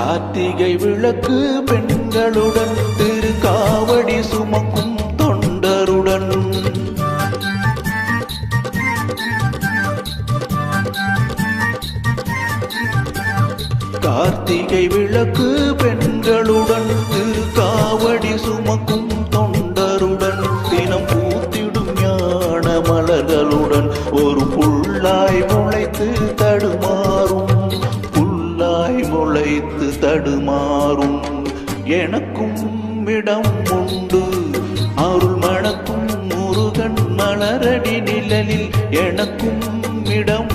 கார்த்திகை விளக்கு பெண்களுடன் திருக்காவடி சுமக்கும் தொண்டருடன் கார்த்திகை விளக்கு பெண்களுடன் திருக்காவடி சுமக்கும் தொண்டருடன் தினம் பூத்திடும் ஞான மலர்களுடன் ஒரு புல்லாய் முளைத்து தடுமாறும் முளைத்து தடுமாறும் எனக்கும் இடம் உண்டு அருள் மணக்கும் முருகன் மலரடி நிழலில் எனக்கும் இடம்